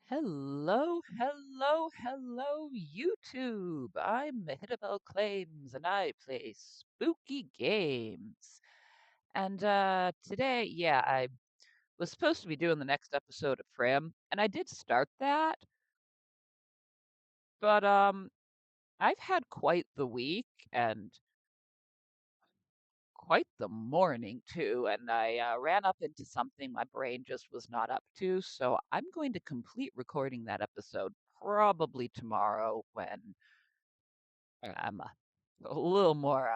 Hello, hello, hello, YouTube. I'm Hitabel Claims and I play spooky games. And today, yeah, I was supposed to be doing the next episode of Prim, and I did start that, but I've had quite the week and quite the morning too, and I ran up into something my brain just was not up to, so I'm going to complete recording that episode probably tomorrow when I'm a little more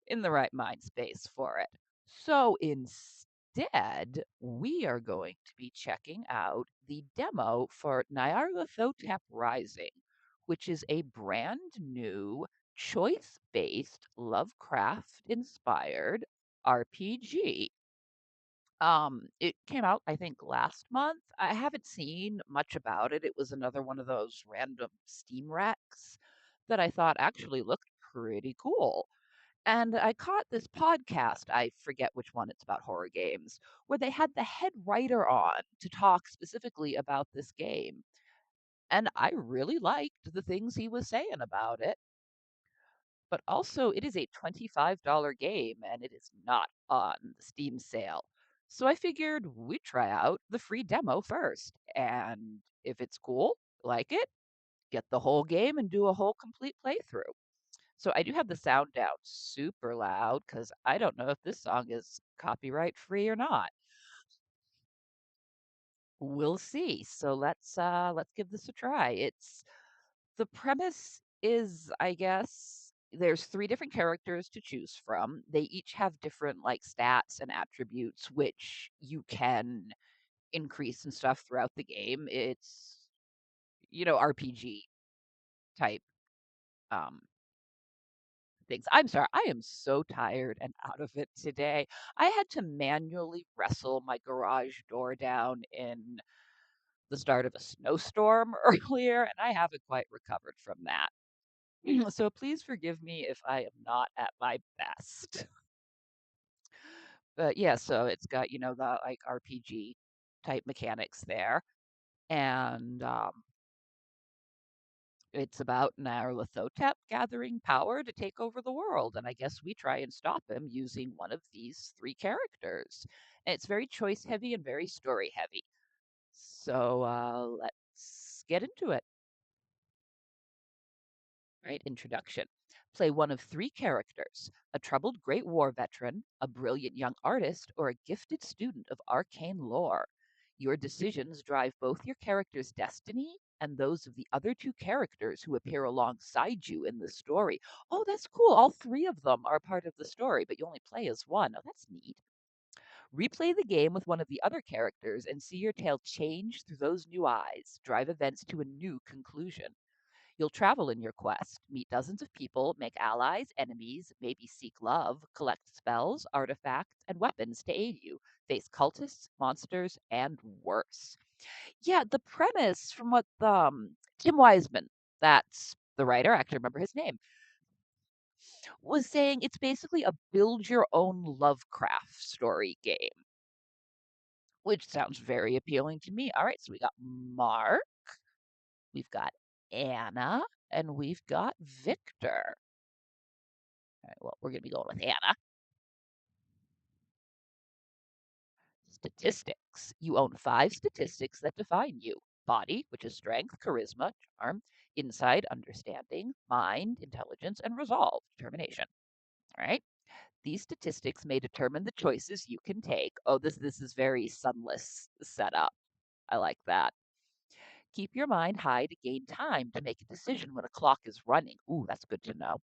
in the right mind space for it. So instead, we are going to be checking out the demo for Nyarlathotep Rising, which is a brand new choice based Lovecraft inspired RPG. It came out, I think, last month. I haven't seen much about it. It was another one of those random Steam recs that I thought actually looked pretty cool. And I caught this podcast, I forget which one, it's about horror games, where they had the head writer on to talk specifically about this game. And I really liked the things he was saying about it. But also, it is a $25 game and it is not on the Steam sale. So I figured we'd try out the free demo first. And if it's cool, like it, get the whole game and do a whole complete playthrough. So I do have the sound down super loud because I don't know if this song is copyright free or not. We'll see. So let's give this a try. It's the premise is, I guess, there's three different characters to choose from. They each have different like stats and attributes which you can increase and stuff throughout the game. It's RPG type um things. I'm sorry, I am so tired and out of it today. I had to manually wrestle my garage door down in the start of a snowstorm earlier, and I haven't quite recovered from that. So please forgive me if I am not at my best. But yeah, so it's got, the like RPG type mechanics there. And it's about Nyarlathotep gathering power to take over the world. And I guess we try and stop him using one of these three characters. And it's very choice heavy and very story heavy. So let's get into it. Right? Introduction. Play one of three characters: a troubled Great War veteran, a brilliant young artist, or a gifted student of arcane lore. Your decisions drive both your character's destiny and those of the other two characters who appear alongside you in the story. Oh, that's cool. All three of them are part of the story, but you only play as one. Oh, that's neat. Replay the game with one of the other characters and see your tale change through those new eyes, drive events to a new conclusion. You'll travel in your quest, meet dozens of people, make allies, enemies, maybe seek love, collect spells, artifacts, and weapons to aid you, face cultists, monsters, and worse. Yeah, the premise from what Tim Wiseman, that's the writer, I can remember his name, was saying it's basically a build your own Lovecraft story game, which sounds very appealing to me. All right, so we got Mark, we've got Anna, and we've got Victor. All right, well, we're going to be going with Anna. Statistics. You own five statistics that define you: body, which is strength, charisma, charm, insight, understanding, mind, intelligence, and resolve, determination. All right. These statistics may determine the choices you can take. Oh, this is very sunless setup. I like that. Keep your mind high to gain time to make a decision when a clock is running. Ooh, that's good to know.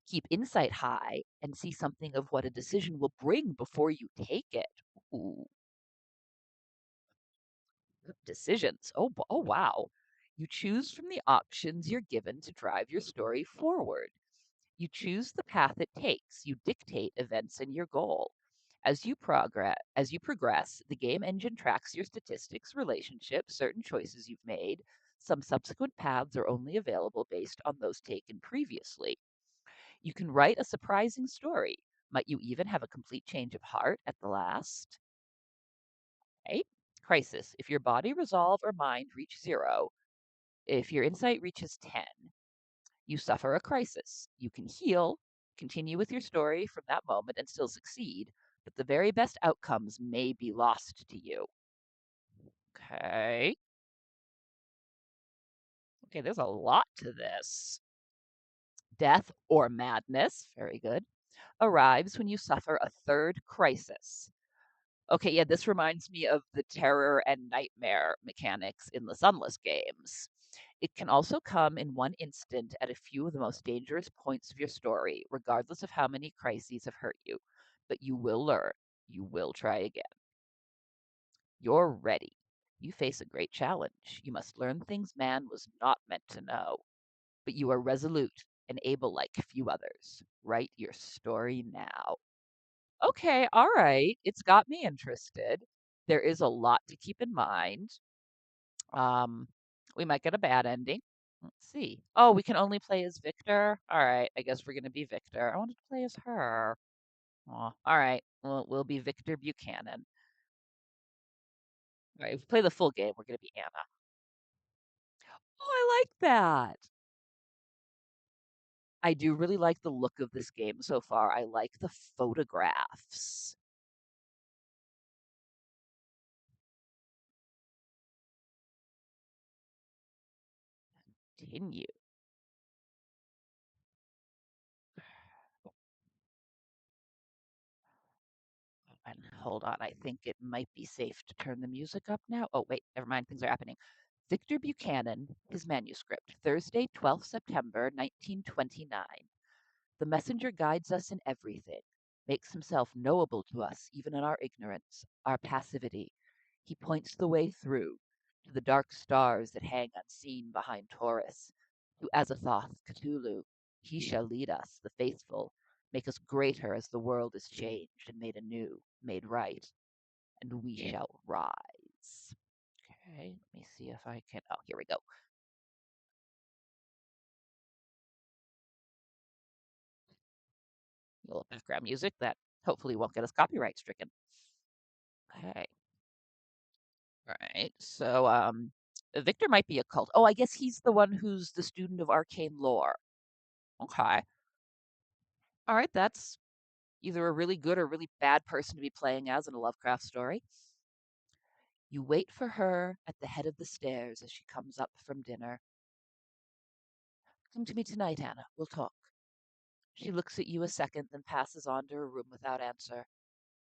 Keep insight high and see something of what a decision will bring before you take it. Ooh, decisions. Oh, wow. You choose from the options you're given to drive your story forward. You choose the path it takes. You dictate events and your goal. As you progress, the game engine tracks your statistics, relationships, certain choices you've made. Some subsequent paths are only available based on those taken previously. You can write a surprising story. Might you even have a complete change of heart at the last? Right? Crisis. If your body, resolve, or mind reach 0, if your insight reaches 10, you suffer a crisis. You can heal, continue with your story from that moment, and still succeed, but the very best outcomes may be lost to you. Okay. Okay, there's a lot to this. Death or madness, very good, arrives when you suffer a third crisis. Okay, yeah, this reminds me of the terror and nightmare mechanics in the Sunless games. It can also come in one instant at a few of the most dangerous points of your story, regardless of how many crises have hurt you. But you will learn. You will try again. You're ready. You face a great challenge. You must learn things man was not meant to know. But you are resolute and able like few others. Write your story now. Okay, all right. It's got me interested. There is a lot to keep in mind. Um, we might get a bad ending. Let's see. Oh, we can only play as Victor. All right, I guess we're gonna be Victor. I wanted to play as her. Oh, all right. Well, we'll be Victor Buchanan. All right, if we play the full game, we're gonna be Anna. Oh, I like that. I do really like the look of this game so far. I like the photographs. Continue. And hold on, I think it might be safe to turn the music up now. Oh, wait, never mind, things are happening. Victor Buchanan, his manuscript, Thursday, 12th September, 1929. The messenger guides us in everything, makes himself knowable to us even in our ignorance, our passivity. He points the way through to the dark stars that hang unseen behind Taurus, to Azathoth, Cthulhu. He shall lead us, the faithful, make us greater as the world is changed and made anew, made right, and we shall rise. Okay, let me see if I can. Oh, here we go. A little background music that hopefully won't get us copyright stricken. Okay. All right. So, Victor might be a cult. Oh, I guess he's the one who's the student of arcane lore. Okay. All right. That's either a really good or really bad person to be playing as in a Lovecraft story. You wait for her at the head of the stairs as she comes up from dinner. Come to me tonight, Anna. We'll talk. She looks at you a second, then passes on to her room without answer.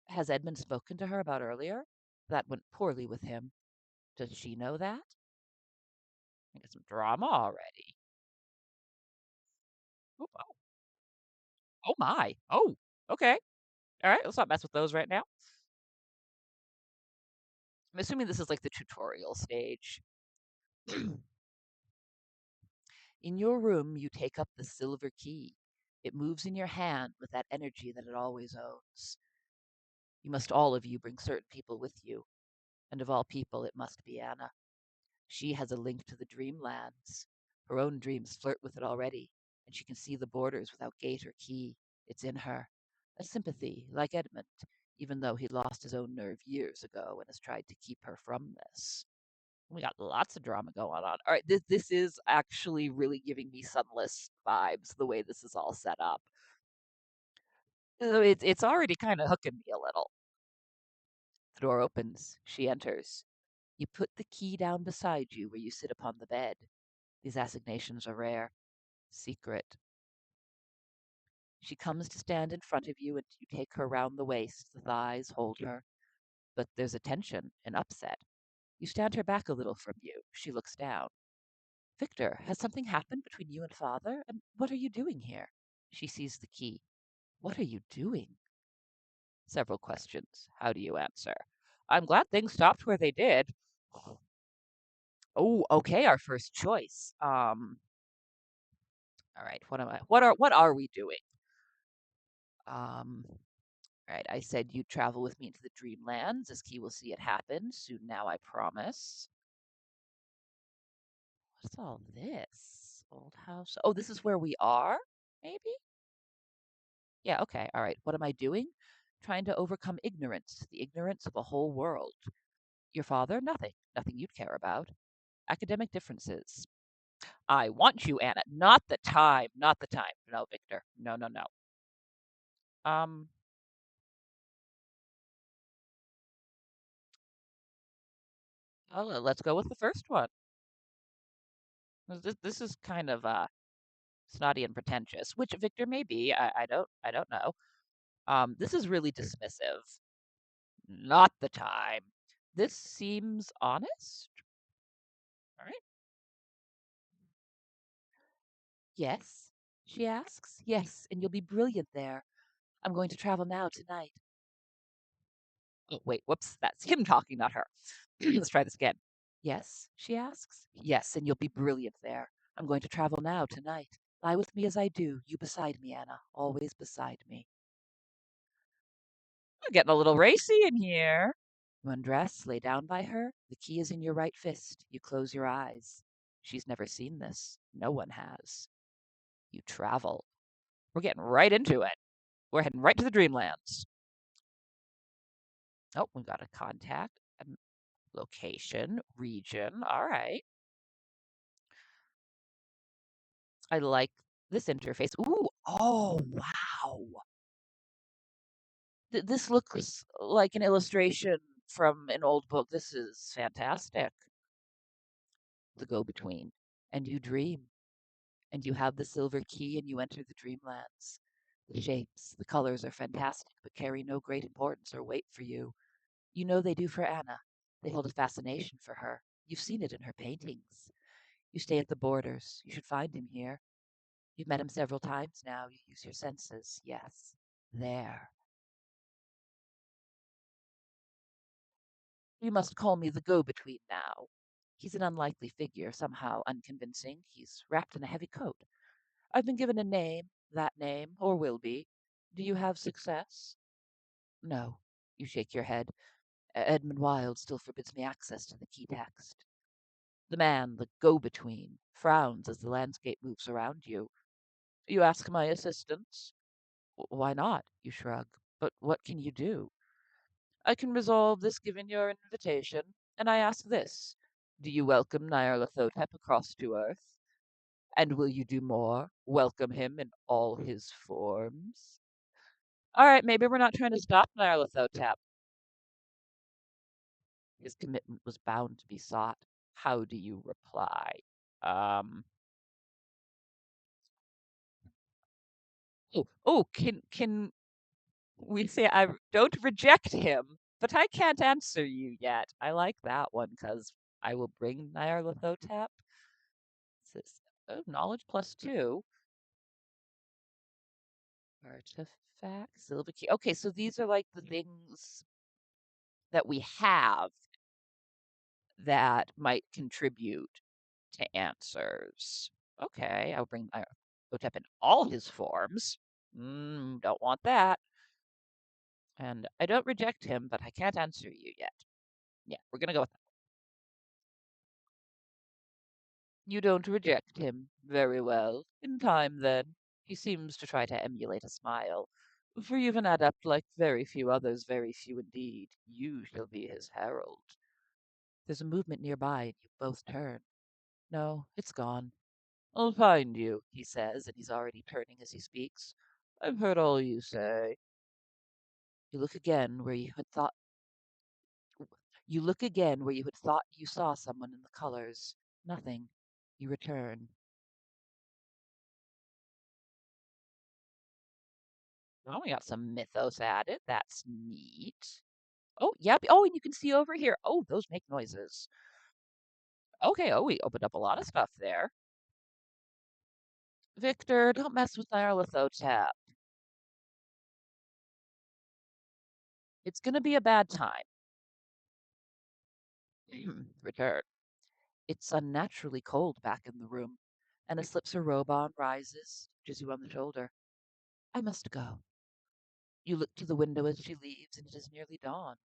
Has Edmund spoken to her about earlier? That went poorly with him. Does she know that? I got some drama already. Oh, oh, oh my. Oh, okay. All right, let's not mess with those right now. I'm assuming this is like the tutorial stage. In your room, you take up the silver key. It moves in your hand with that energy that it always owns. You must all of you bring certain people with you, and of all people, it must be Anna. She has a link to the dreamlands. Her own dreams flirt with it already, and she can see the borders without gate or key. It's in her. A sympathy, like Edmund, even though he lost his own nerve years ago and has tried to keep her from this. We got lots of drama going on. All right, this is actually really giving me Sunless vibes, the way this is all set up. So it's already kind of hooking me a little. The door opens. She enters. You put the key down beside you where you sit upon the bed. These assignations are rare. Secret. She comes to stand in front of you and you take her round the waist, the thighs, hold her. But there's a tension, an upset. You stand her back a little from you. She looks down. Victor, has something happened between you and father? And what are you doing here? She sees the key. What are you doing? Several questions. How do you answer? I'm glad things stopped where they did. Oh, okay, our first choice. All right, what are we doing? Um, all right, I said you'd travel with me into the dreamlands, as Key will see it happen soon now, I promise. What's all this? Old house. Oh, this is where we are? Maybe? Yeah, okay, all right. What am I doing? Trying to overcome ignorance, the ignorance of a whole world. Your father? Nothing. Nothing you'd care about. Academic differences. I want you, Anna. Not the time. Not the time. No, Victor. No, no, no. Um, let's go with the first one. This is kind of snotty and pretentious, which Victor may be. I don't know. This is really dismissive. Not the time. This seems honest. All right. Yes, she asks. Yes, and you'll be brilliant there. I'm going to travel now tonight. Oh, wait, whoops, that's him talking, not her. Let's try this again. Yes, she asks. Yes, and you'll be brilliant there. I'm going to travel now tonight. Lie with me as I do, you beside me, Anna, always beside me. We're getting a little racy in here. You undress, lay down by her. The key is in your right fist. You close your eyes. She's never seen this. No one has. You travel. We're getting right into it. We're heading right to the dreamlands. Oh, we've got a contact, location, region. All right. I like this interface. Ooh, oh, wow. This looks like an illustration from an old book. This is fantastic. The go-between. And you dream, and you have the silver key, and you enter the dreamlands. The shapes, the colors are fantastic, but carry no great importance or weight for you. You know they do for Anna. They hold a fascination for her. You've seen it in her paintings. You stay at the borders. You should find him here. You've met him several times now. You use your senses. Yes. There. You must call me the go-between now. He's an unlikely figure, somehow unconvincing. He's wrapped in a heavy coat. I've been given a name, that name, or will be. Do you have success? No. You shake your head. Edmund Wilde still forbids me access to the key text. The man, the go-between, frowns as the landscape moves around you. You ask my assistance? Why not? You shrug. But what can you do? I can resolve this given your invitation, and I ask this. Do you welcome Nyarlathotep across to Earth? And will you do more? Welcome him in all his forms? All right, maybe we're not trying to stop Nyarlathotep. His commitment was bound to be sought. How do you reply? Um, can we say I don't reject him, but I can't answer you yet. I like that one because I will bring Nyarlathotep. Says, oh, knowledge +2. Artifact, silver key. Okay, so these are like the things that we have that might contribute to answers. Okay, I'll bring Nyarlathotep in all his forms. Don't want that. And I don't reject him, but I can't answer you yet. Yeah, we're gonna go with that. You don't reject him. Very well. In time, then. He seems to try to emulate a smile. For you've an adept like very few others, very few indeed. You shall be his herald. There's a movement nearby, and you both turn. No, it's gone. I'll find you, he says, and he's already turning as he speaks. I've heard all you say. You look again where you had thought you saw someone in the colors. Nothing. You return. Oh, we got some mythos added. That's neat. Oh, yep. Oh, and you can see over here. Oh, those make noises. Okay. Oh, we opened up a lot of stuff there. Victor, don't mess with Nyarlathotep. It's going to be a bad time. Return. It's unnaturally cold back in the room. Anna slips her robe on, rises, touches you on the shoulder. I must go. You look to the window as she leaves, and it is nearly dawn.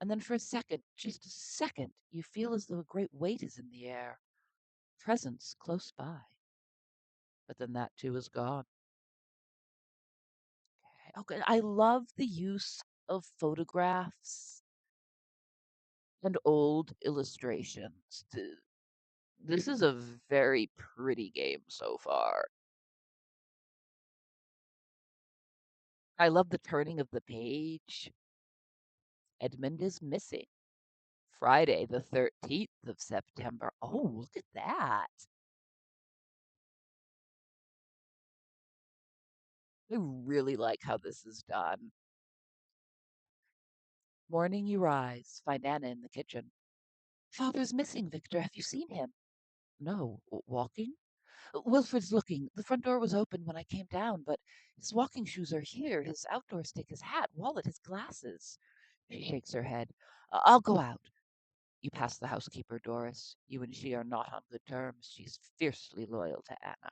And then for a second, just a second, you feel as though a great weight is in the air. Presence close by. But then that too is gone. Okay, I love the use of photographs and old illustrations. This is a very pretty game so far. I love the turning of the page. Edmund is missing. Friday, the 13th of September. Oh, look at that. I really like how this is done. Morning you rise, find Anna in the kitchen. Father's missing, Victor. Have you seen him? No. Walking? Wilfred's looking. The front door was open when I came down, but his walking shoes are here, his outdoor stick, his hat, wallet, his glasses. She shakes her head. I'll go out. You pass the housekeeper, Doris. You and she are not on good terms. She's fiercely loyal to Anna.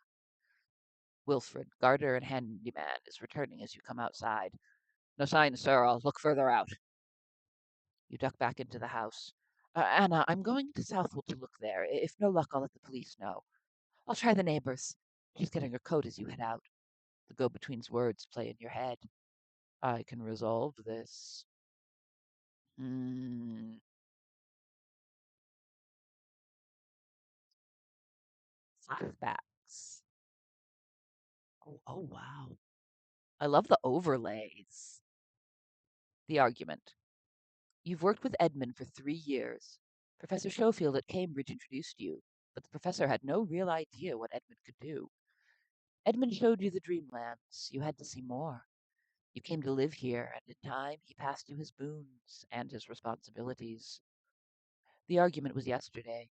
Wilfred, gardener and handyman, is returning as you come outside. No sign, sir. I'll look further out. You duck back into the house. Anna, I'm going to Southwold to look there. If no luck, I'll let the police know. I'll try the neighbors. She's getting her coat as you head out. The go-between's words play in your head. I can resolve this. Hmm. Flashbacks. Oh, wow. I love the overlays. The argument. You've worked with Edmund for 3 years. Professor Schofield at Cambridge introduced you, but the professor had no real idea what Edmund could do. Edmund showed you the dreamlands. You had to see more. You came to live here, and in time he passed you his boons and his responsibilities. The argument was yesterday.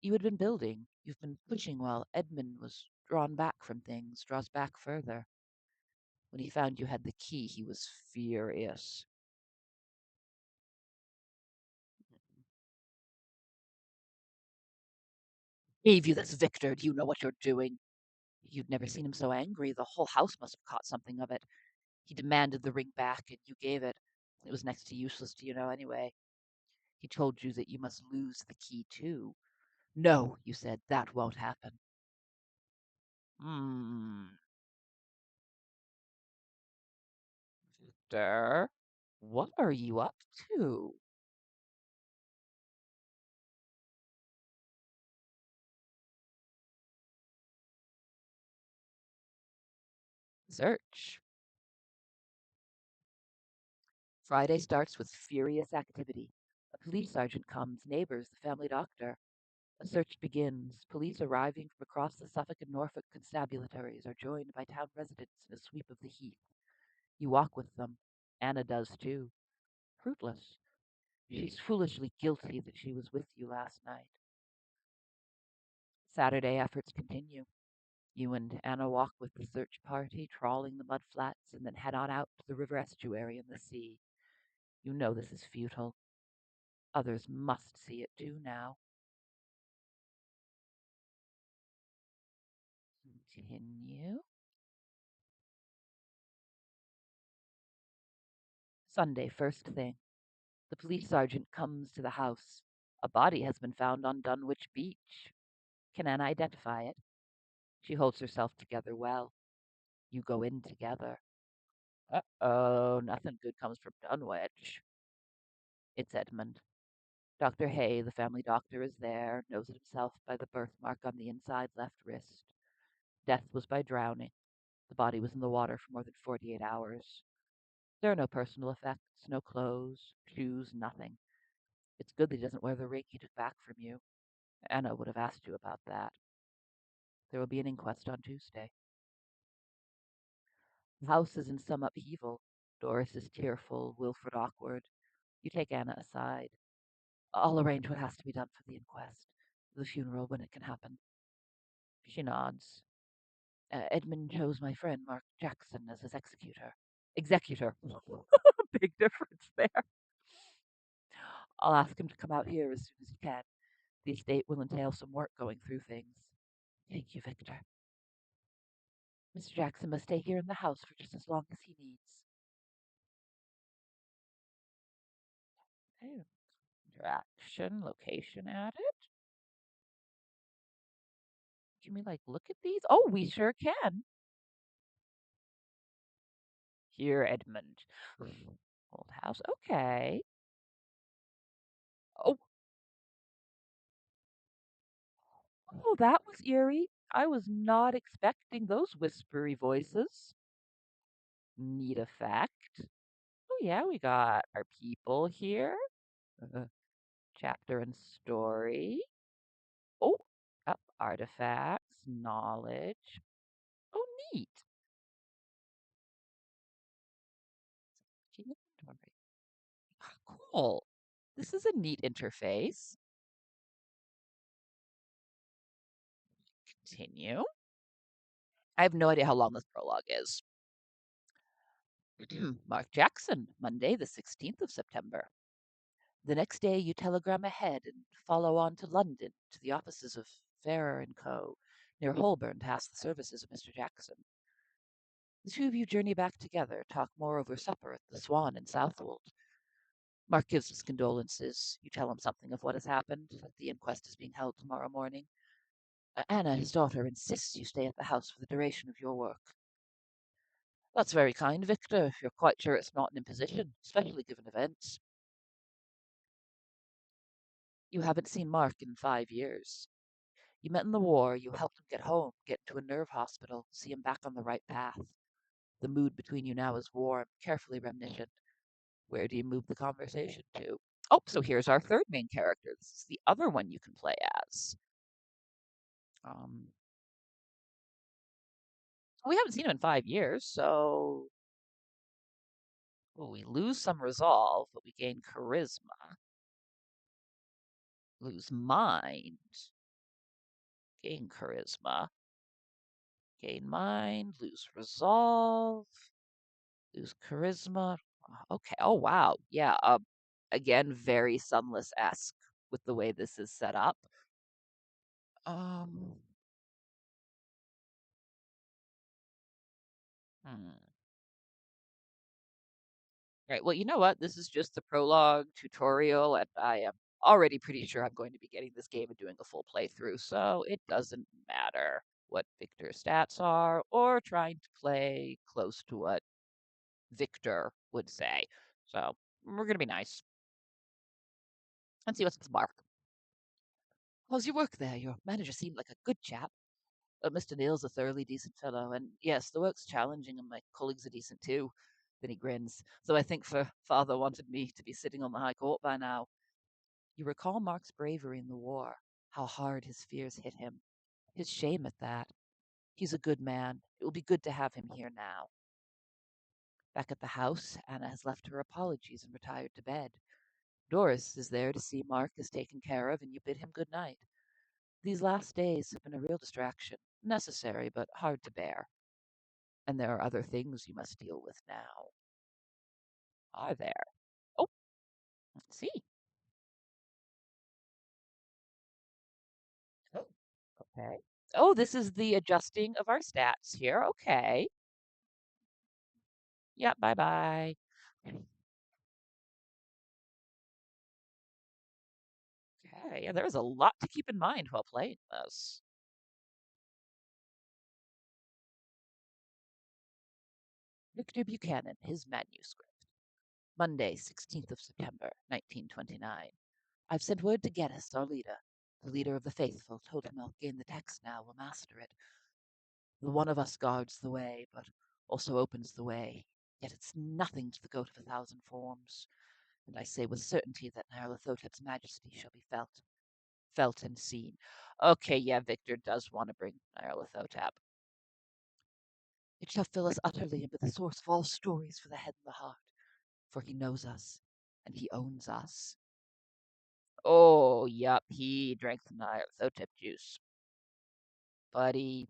You had been building. You've been pushing while Edmund was drawn back from things, draws back further. When he found you had the key, he was furious. Gave you this, Victor. Do you know what you're doing? You'd never seen him so angry. The whole house must have caught something of it. He demanded the ring back, and you gave it. It was next to useless to you know anyway. He told you that you must lose the key too. No, you said, that won't happen. Hmm. Victor, what are you up to? Search. Friday starts with furious activity. A police sergeant comes, neighbors, the family doctor. A search begins. Police arriving from across the Suffolk and Norfolk constabularies are joined by town residents in a sweep of the heath. You walk with them. Anna does too. Fruitless. She's foolishly guilty that she was with you last night. Saturday efforts continue. You and Anna walk with the search party, trawling the mud flats, and then head on out to the river estuary and the sea. You know this is futile. Others must see it too now. Continue. Sunday, first thing. The police sergeant comes to the house. A body has been found on Dunwich Beach. Can Anna identify it? She holds herself together well. You go in together. Uh-oh, nothing good comes from Dunwich. It's Edmund. Dr. Hay, the family doctor, is there, knows it himself by the birthmark on the inside left wrist. Death was by drowning. The body was in the water for more than 48 hours. There are no personal effects, no clothes, shoes, nothing. It's good that he doesn't wear the ring he took back from you. Anna would have asked you about that. There will be an inquest on Tuesday. The house is in some upheaval. Doris is tearful, Wilfred awkward. You take Anna aside. I'll arrange what has to be done for the inquest, the funeral when it can happen. She nods. Edmund chose my friend Mark Jackson as his executor. Executor. Big difference there. I'll ask him to come out here as soon as he can. The estate will entail some work going through things. Thank you, Victor. Mr. Jackson must stay here in the house for just as long as he needs. Okay. Interaction, location added. Can we like look at these? Oh, we sure can. Here, Edmund. Old house. Okay. Oh, Oh, that was eerie. I was not expecting those whispery voices. Neat effect. Oh, yeah, we got our people here. Uh, chapter and story. Oh, up artifacts, knowledge. Oh, neat. Inventory. Cool. This is a neat interface. Continue. I have no idea how long this prologue is. Mark Jackson, Monday, the 16th of September. The next day, you telegram ahead and follow on to London to the offices of Ferrer and Co. near Holborn to ask the services of Mr. Jackson. The two of you journey back together, talk more over supper at the Swan in Southwold. Mark gives his condolences. You tell him something of what has happened, that the inquest is being held tomorrow morning. Anna, his daughter, insists you stay at the house for the duration of your work. That's very kind, Victor, if you're quite sure it's not an imposition, especially given events. You haven't seen Mark in 5 years. You met in the war, you helped him get home, get into a nerve hospital, see him back on the right path. The mood between you now is warm, carefully reminiscent. Where do you move the conversation to? Oh, so here's our third main character. This is the other one you can play as. Um, we haven't seen him in 5 years, so well, we lose some resolve, but we gain charisma. Lose mind, gain charisma, gain mind, lose resolve, lose charisma. Okay. Oh wow. Yeah. Again, very Sunless-esque with the way this is set up. Um. Hmm. Right. Well, you know what? This is just the prologue tutorial, and I am already pretty sure I'm going to be getting this game and doing a full playthrough, so it doesn't matter what Victor's stats are or trying to play close to what Victor would say. So we're going to be nice and see what's Mark. How's your work there? Your manager seemed like a good chap. Mr. Neal's a thoroughly decent fellow, and yes, the work's challenging, and my colleagues are decent too. Then he grins. Though I think father wanted me to be sitting on the High Court by now. You recall Mark's bravery in the war, how hard his fears hit him. His shame at that. He's a good man. It will be good to have him here now. Back at the house, Anna has left her apologies and retired to bed. Doris is there to see Mark is taken care of, and you bid him good night. These last days have been a real distraction, necessary but hard to bear. And there are other things you must deal with now. Are there? Oh, let's see. Oh, okay. Oh, this is the adjusting of our stats here. Okay. Yep, bye bye. Okay, yeah, there's a lot to keep in mind while playing this. Victor Buchanan, his manuscript. Monday, 16th of September, 1929. I've sent word to Geddes, our leader. The leader of the faithful told him I'll gain the text now, will master it. The one of us guards the way, but also opens the way. Yet it's nothing to the goat of 1,000 forms. And I say with certainty that Nyarlathotep's majesty shall be felt and seen. Okay, yeah, Victor does want to bring Nyarlathotep. It shall fill us utterly and be the source of all stories for the head and the heart, for he knows us, and he owns us. Oh, yup, he drank the Nyarlathotep juice. Buddy,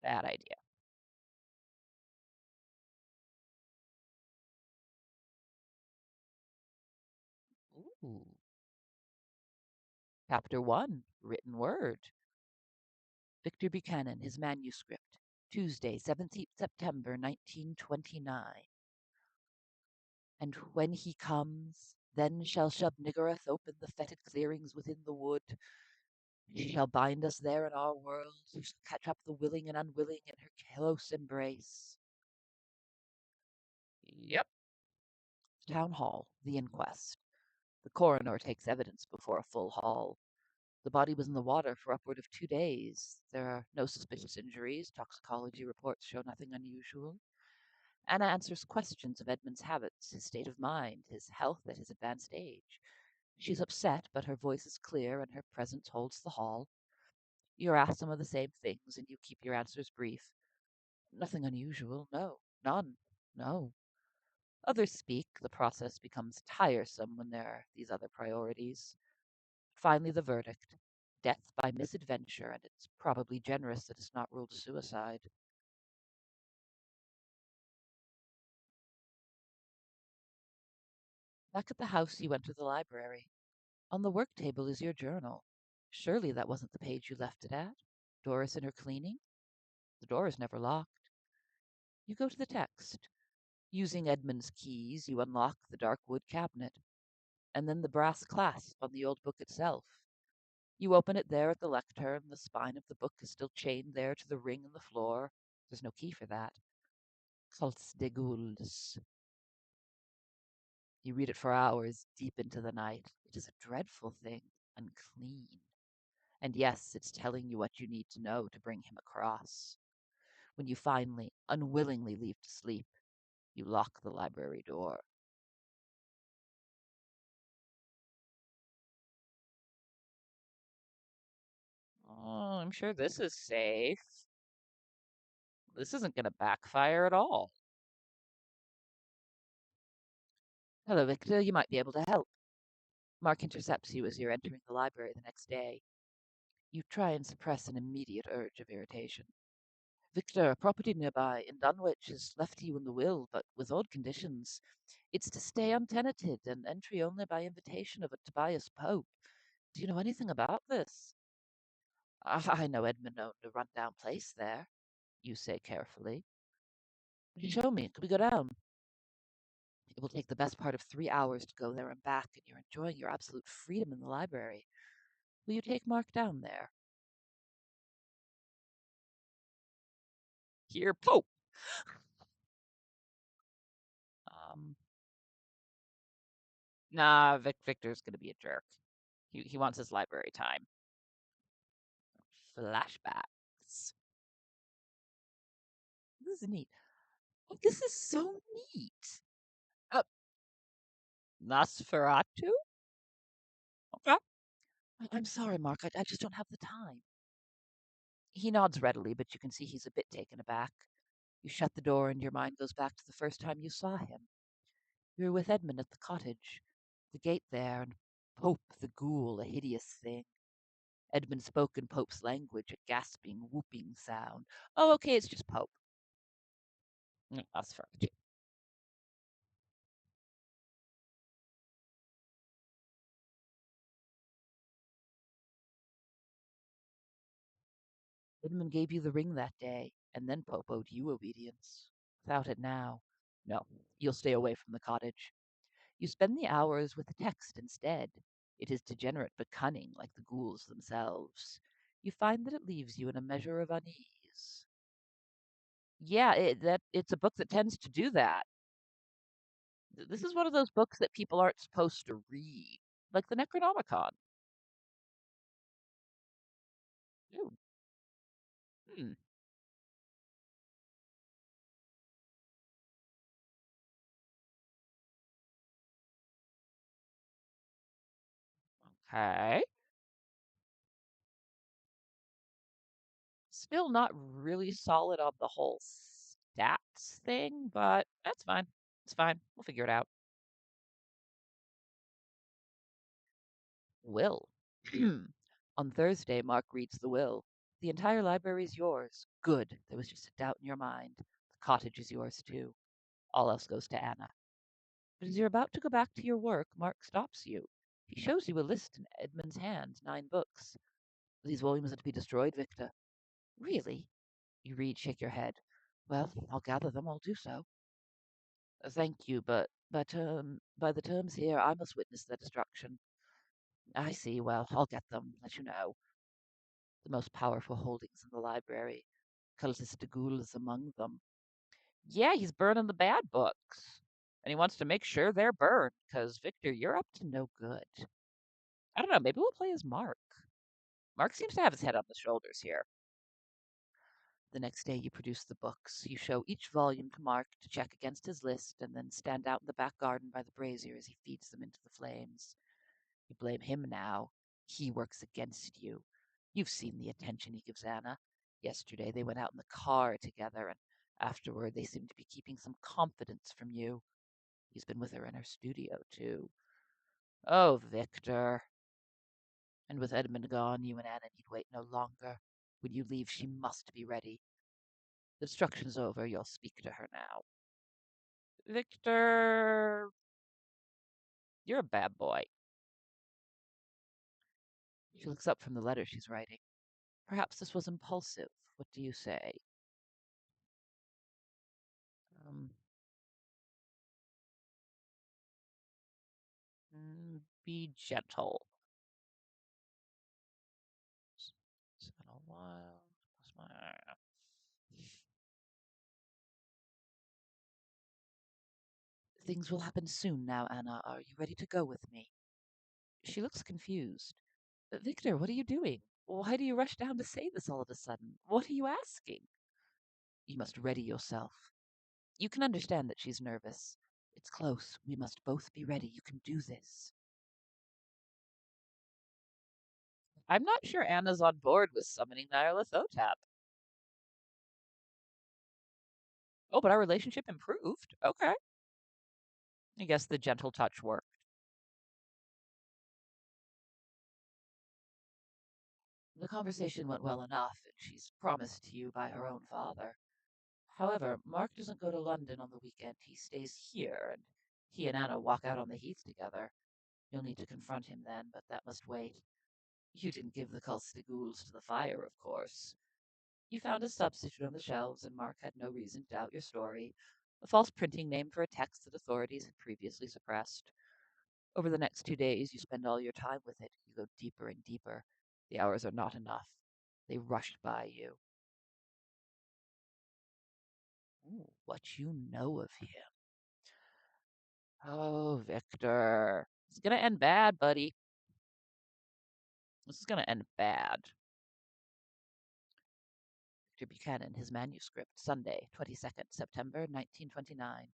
bad idea. Ooh. Chapter 1, Written Word. Victor Buchanan, his manuscript. Tuesday, 17th September, 1929. And when he comes, then shall Shub-Niggurath open the fetid clearings within the wood. She shall bind us there in our world. She shall catch up the willing and unwilling in her close embrace. Yep. Town Hall, the inquest. The coroner takes evidence before a full hall. The body was in the water for upward of 2 days. There are no suspicious injuries. Toxicology reports show nothing unusual. Anna answers questions of Edmund's habits, his state of mind, his health at his advanced age. She's upset, but her voice is clear and her presence holds the hall. You're asked some of the same things, and you keep your answers brief. Nothing unusual. No. None. No. Others speak. The process becomes tiresome when there are these other priorities. Finally, the verdict: death by misadventure, and it's probably generous that it's not ruled a suicide. Back at the house, you enter the library. On the work table is your journal. Surely that wasn't the page you left it at? Doris and her cleaning? The door is never locked. You go to the text. Using Edmund's keys, you unlock the dark wood cabinet, and then the brass clasp on the old book itself. You open it there at the lectern. The spine of the book is still chained there to the ring in the floor. There's no key for that. Cultist de Gould's. You read it for hours, deep into the night. It is a dreadful thing, unclean. And yes, it's telling you what you need to know to bring him across. When you finally, unwillingly leave to sleep, you lock the library door. Oh, I'm sure this is safe. This isn't going to backfire at all. Hello, Victor. You might be able to help. Mark intercepts you as you're entering the library the next day. You try and suppress an immediate urge of irritation. Victor, a property nearby in Dunwich is left to you in the will, but with odd conditions. It's to stay untenanted and entry only by invitation of a Tobias Pope. Do you know anything about this? I know Edmund owned a run-down place there, you say carefully. Would you show me? Could we go down? It will take the best part of 3 hours to go there and back, and you're enjoying your absolute freedom in the library. Will you take Mark down there? Here, Pope! Um, nah, Victor's gonna be a jerk. He wants his library time. Flashbacks. This is neat. Oh, this is so neat. Uh, Nosferatu? Okay. I'm sorry, Mark. I just don't have the time. He nods readily, but you can see he's a bit taken aback. You shut the door, and your mind goes back to the first time you saw him. You were with Edmund at the cottage, the gate there, and Pope the ghoul, a hideous thing. Edmund spoke in Pope's language, a gasping, whooping sound. Oh, okay, it's just Pope. Nosferatu. Edmund gave you the ring that day, and then Pope owed you obedience. Without it now, no, you'll stay away from the cottage. You spend the hours with the text instead. It is degenerate but cunning, like the ghouls themselves. You find that it leaves you in a measure of unease. Yeah, it's a book that tends to do that. This is one of those books that people aren't supposed to read, like the Necronomicon. Ooh, hmm, okay. Still not really solid on the whole stats thing, but that's fine. It's fine. We'll figure it out. Will. On Thursday, Mark reads the will. The entire library is yours. Good. There was just a doubt in your mind. The cottage is yours too. All else goes to Anna. But as you're about to go back to your work, Mark stops you. He shows you a list in Edmund's hands, 9 books. These volumes are to be destroyed, Victor. Really? You read, shake your head. Well, I'll gather them, I'll do so. Thank you, but by the terms here, I must witness their destruction. I see. Well, I'll get them, let you know. The most powerful holdings in the library. Cultist de Gaulle is among them. Yeah, he's burning the bad books. And he wants to make sure they're burned, because, Victor, you're up to no good. I don't know, maybe we'll play as Mark. Mark seems to have his head on his shoulders here. The next day, you produce the books. You show each volume to Mark to check against his list, and then stand out in the back garden by the brazier as he feeds them into the flames. You blame him now. He works against you. You've seen the attention he gives Anna. Yesterday, they went out in the car together, and afterward, they seem to be keeping some confidence from you. He's been with her in her studio, too. Oh, Victor. And with Edmund gone, you and Anna need wait no longer. When you leave, she must be ready. The instruction's over. You'll speak to her now. Victor, you're a bad boy. She looks up from the letter she's writing. Perhaps this was impulsive. What do you say? Um, be gentle. It's been a while. Things will happen soon now, Anna. Are you ready to go with me? She looks confused. Victor, what are you doing? Why do you rush down to say this all of a sudden? What are you asking? You must ready yourself. You can understand that she's nervous. It's close. We must both be ready. You can do this. I'm not sure Anna's on board with summoning Nyarlathotep. Oh, but our relationship improved. Okay. I guess the gentle touch worked. The conversation went well enough, and she's promised to you by her own father. However, Mark doesn't go to London on the weekend. He stays here, and he and Anna walk out on the heath together. You'll need to confront him then, but that must wait. You didn't give the cultist to the fire, of course. You found a substitute on the shelves, and Mark had no reason to doubt your story. A false printing name for a text that authorities had previously suppressed. Over the next 2 days, you spend all your time with it. You go deeper and deeper. The hours are not enough. They rushed by you. Ooh, what you know of him. Oh, Victor. It's going to end bad, buddy. This is going to end bad. Victor Buchanan, his manuscript, Sunday, 22nd September 1929.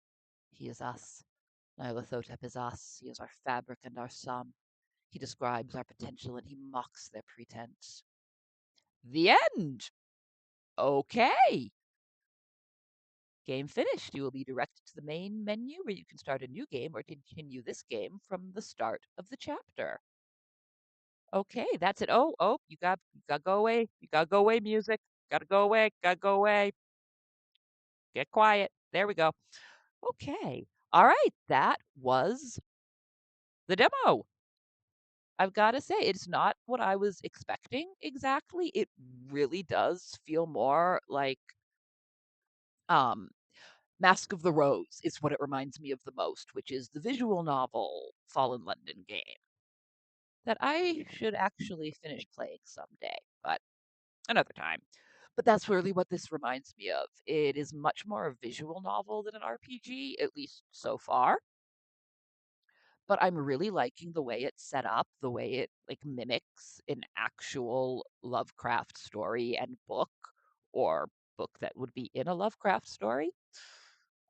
He is us. Nyarlathotep is us. He is our fabric and our sum. He describes our potential and he mocks their pretense. The end. Okay. Game finished. You will be directed to the main menu where you can start a new game or continue this game from the start of the chapter. Okay, that's it. Oh, you gotta go away. You gotta go away, music. Gotta go away. Gotta go away. Get quiet. There we go. Okay. All right. That was the demo. I've got to say, it's not what I was expecting exactly. It really does feel more like um, Mask of the Rose is what it reminds me of the most, which is the visual novel Fallen London game that I should actually finish playing someday, but another time. But that's really what this reminds me of. It is much more a visual novel than an RPG, at least so far. But I'm really liking the way it's set up, the way it like mimics an actual Lovecraft story and book or book that would be in a Lovecraft story.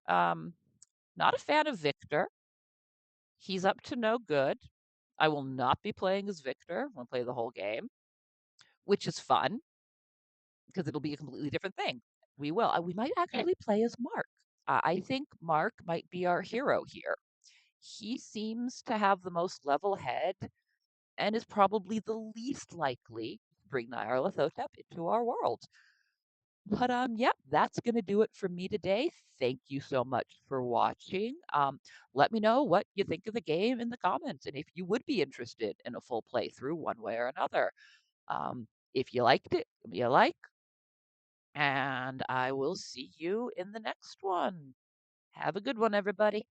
Um, Not a fan of Victor. He's up to no good. I will not be playing as Victor. I'll play the whole game, which is fun because it'll be a completely different thing. We will. We might actually play as Mark. I think Mark might be our hero here. He seems to have the most level head and is probably the least likely to bring Nyarlathotep into our world. But yeah, that's gonna do it for me today. Thank you so much for watching. Let me know what you think of the game in the comments, and if you would be interested in a full playthrough one way or another. If you liked it, give me a like, and I will see you in the next one. Have a good one, everybody.